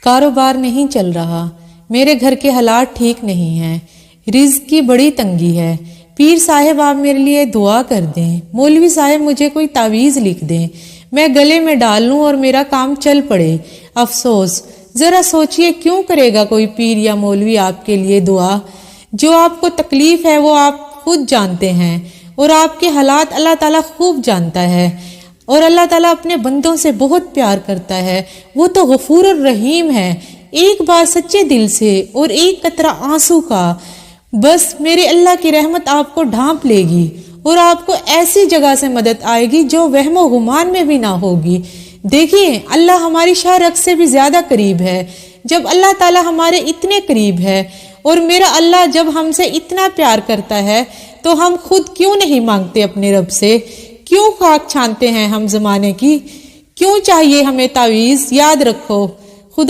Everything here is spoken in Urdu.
کاروبار نہیں چل رہا، میرے گھر کے حالات ٹھیک نہیں ہیں، رزق کی بڑی تنگی ہے، پیر صاحب آپ میرے لیے دعا کر دیں، مولوی صاحب مجھے کوئی تعویذ لکھ دیں، میں گلے میں ڈال لوں اور میرا کام چل پڑے۔ افسوس، ذرا سوچئے کیوں کرے گا کوئی پیر یا مولوی آپ کے لیے دعا؟ جو آپ کو تکلیف ہے وہ آپ خود جانتے ہیں، اور آپ کے حالات اللہ تعالیٰ خوب جانتا ہے، اور اللہ تعالیٰ اپنے بندوں سے بہت پیار کرتا ہے، وہ تو غفور الرحیم ہے۔ ایک بار سچے دل سے اور ایک قطرہ آنسو کا، بس میرے اللہ کی رحمت آپ کو ڈھانپ لے گی اور آپ کو ایسی جگہ سے مدد آئے گی جو وہم و گمان میں بھی نہ ہوگی۔ دیکھیے، اللہ ہماری شاہ رگ سے بھی زیادہ قریب ہے۔ جب اللہ تعالیٰ ہمارے اتنے قریب ہے اور میرا اللہ جب ہم سے اتنا پیار کرتا ہے تو ہم خود کیوں نہیں مانگتے اپنے رب سے؟ کیوں خاک چھانتے ہیں ہم زمانے کی؟ کیوں چاہیے ہمیں تعویذ؟ یاد رکھو،